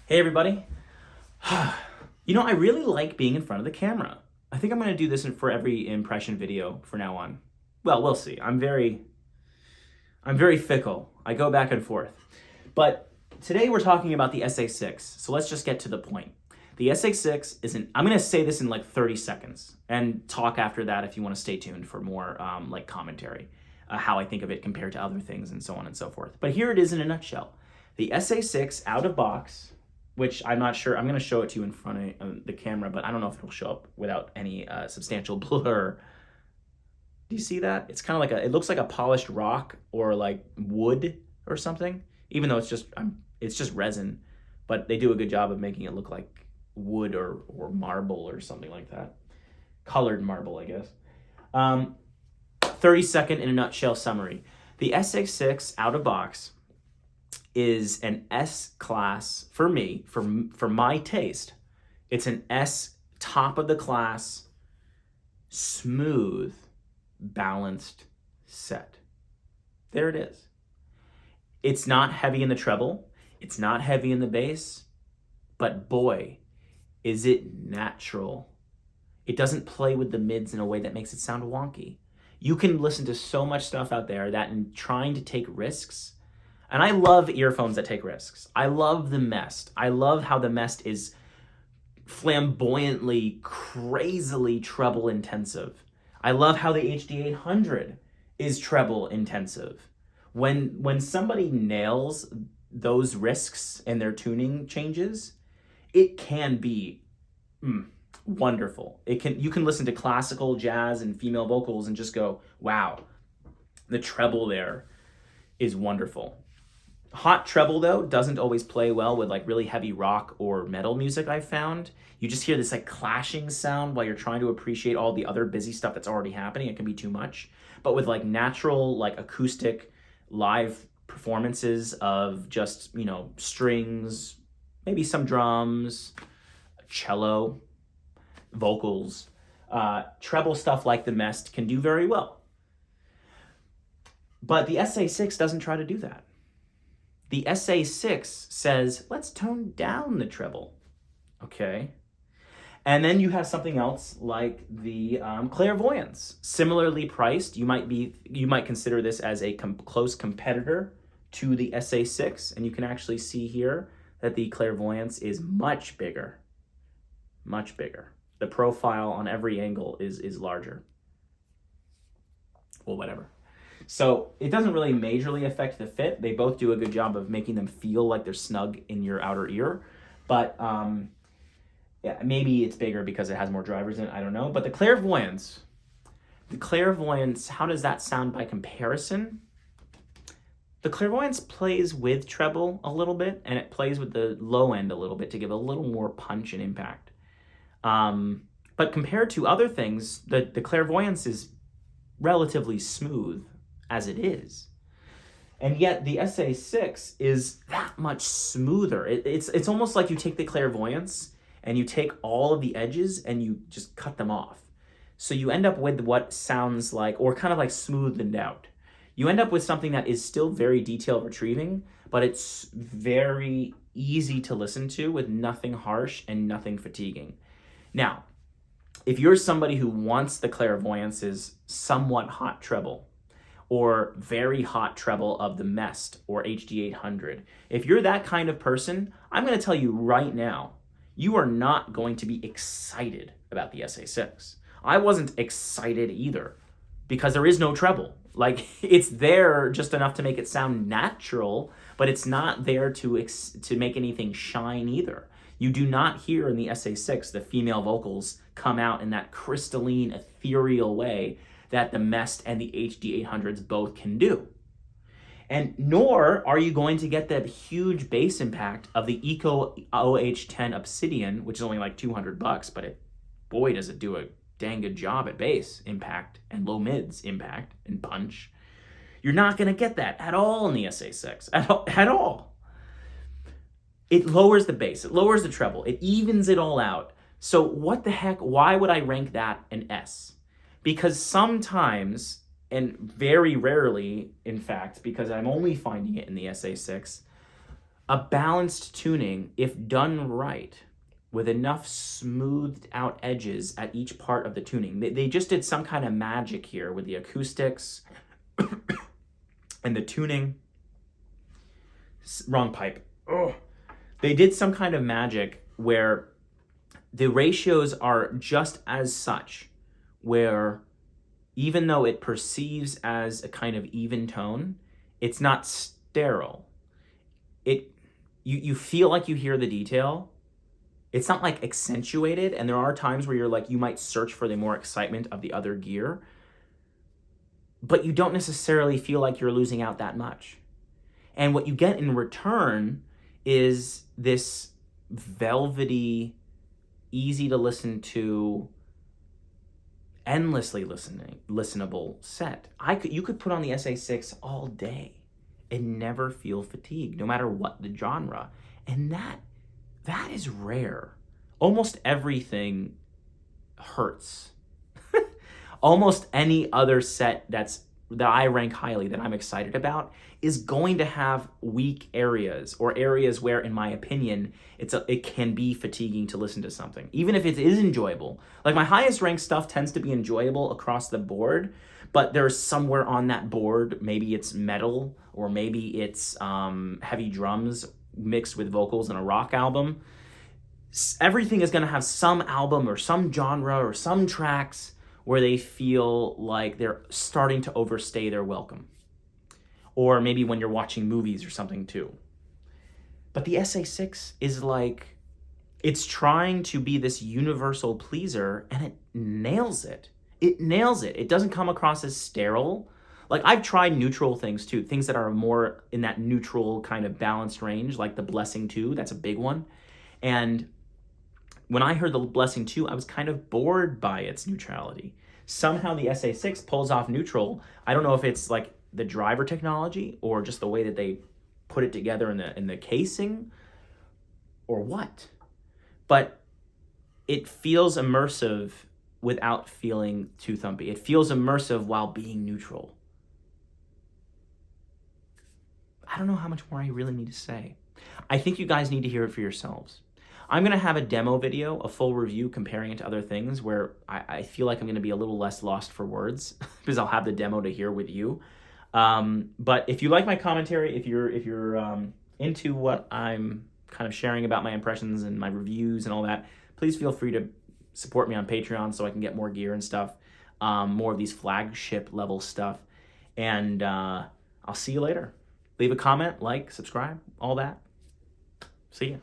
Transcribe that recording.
Hey everybody. I really like being in front of the camera. I think I'm going to do this for every impression video from now on. Well, we'll see. I'm very fickle. I go back and forth. But today we're talking about the SA6. So let's just get to the point. The SA6 I'm going to say this in like 30 seconds and talk after that if you want to stay tuned for more like commentary, how I think of it compared to other things and so on and so forth. But here it is in a nutshell. The SA6 out of box, which I'm not sure, I'm going to show it to you in front of the camera, but I don't know if it'll show up without any substantial blur. Do you see that? It's kind of like it looks like a polished rock or like wood or something, even though it's just resin, but they do a good job of making it look like wood or marble or something like that. Colored marble, I guess. 30-second in a nutshell summary. The SA6 out of box is an S class for me, for my taste. It's an S top of the class, smooth, balanced set. There it is. It's not heavy in the treble. It's not heavy in the bass, but boy, is it natural. It doesn't play with the mids in a way that makes it sound wonky. You can listen to so much stuff out there that in trying to take risks, and I love earphones that take risks. I love the MEST. I love how the MEST is flamboyantly, crazily treble intensive. I love how the HD800 is treble intensive. When somebody nails those risks and their tuning changes, it can be wonderful. You can listen to classical jazz and female vocals and just go, wow, the treble there is wonderful. Hot treble, though, doesn't always play well with like really heavy rock or metal music, I've found. You just hear this like clashing sound while you're trying to appreciate all the other busy stuff that's already happening. It can be too much. But with like natural, like acoustic live performances of just, strings, maybe some drums, cello, vocals, treble stuff like the MEST can do very well. But the SA6 doesn't try to do that. The SA6 says, let's tone down the treble, okay? And then you have something else like the Clairvoyance. Similarly priced, you might consider this as a close competitor to the SA6, and you can actually see here that the Clairvoyance is much bigger, much bigger. The profile on every angle is larger. Well, whatever. So it doesn't really majorly affect the fit. They both do a good job of making them feel like they're snug in your outer ear. But yeah, maybe it's bigger because it has more drivers in it. I don't know. But the Clairvoyance, how does that sound by comparison? The Clairvoyance plays with treble a little bit, and it plays with the low end a little bit to give a little more punch and impact. But compared to other things, the Clairvoyance is relatively smooth as it is. And yet the SA6 is that much smoother. It's almost like you take the Clairvoyance and you take all of the edges and you just cut them off. So you end up with what sounds like, or kind of like smoothened out. You end up with something that is still very detail retrieving, but it's very easy to listen to with nothing harsh and nothing fatiguing. Now, if you're somebody who wants the Clairvoyance's somewhat hot treble, or very hot treble of the MEST or HD800. If you're that kind of person, I'm going to tell you right now, you are not going to be excited about the SA6. I wasn't excited either because there is no treble. Like, it's there just enough to make it sound natural, but it's not there to make anything shine either. You do not hear in the SA6 the female vocals come out in that crystalline, ethereal way that the MEST and the HD800s both can do. And nor are you going to get that huge bass impact of the Eco OH10 Obsidian, which is only like $200, but boy, does it do a dang good job at bass impact and low mids impact and punch. You're not going to get that at all in the SA6, at all. It lowers the bass, it lowers the treble, it evens it all out. So what the heck, why would I rank that an S? Because sometimes, and very rarely, in fact, because I'm only finding it in the SA6, A balanced tuning, if done right, with enough smoothed out edges at each part of the tuning. They just did some kind of magic here with the acoustics and the tuning. Wrong pipe. Oh. They did some kind of magic where the ratios are just as such, where even though it perceives as a kind of even tone, it's not sterile. You feel like you hear the detail. It's not like accentuated, and there are times where you're like, you might search for the more excitement of the other gear, but you don't necessarily feel like you're losing out that much. And what you get in return is this velvety, easy to listen to, endlessly listenable set. You could put on the SA6 all day and never feel fatigued, no matter what the genre. And that is rare. Almost everything hurts. Almost any other set that I rank highly, that I'm excited about, is going to have weak areas, or areas where, in my opinion, it can be fatiguing to listen to something, even if it is enjoyable. Like, my highest ranked stuff tends to be enjoyable across the board, but there's somewhere on that board, maybe it's metal, or maybe it's heavy drums mixed with vocals in a rock album. Everything is going to have some album or some genre or some tracks where they feel like they're starting to overstay their welcome. Or maybe when you're watching movies or something too. But the SA6 is like, it's trying to be this universal pleaser, and it nails it. It nails it. It doesn't come across as sterile. Like, I've tried neutral things too, things that are more in that neutral kind of balanced range, like the Blessing 2, that's a big one. And when I heard the Blessing 2, I was kind of bored by its neutrality. Somehow the SA6 pulls off neutral. I don't know if it's like the driver technology or just the way that they put it together in the casing or what. But it feels immersive without feeling too thumpy. It feels immersive while being neutral. I don't know how much more I really need to say. I think you guys need to hear it for yourselves. I'm going to have a demo video, a full review comparing it to other things, where I feel like I'm going to be a little less lost for words because I'll have the demo to hear with you. But if you like my commentary, if you're into what I'm kind of sharing about my impressions and my reviews and all that, please feel free to support me on Patreon so I can get more gear and stuff, more of these flagship level stuff. And I'll see you later. Leave a comment, like, subscribe, all that. See ya.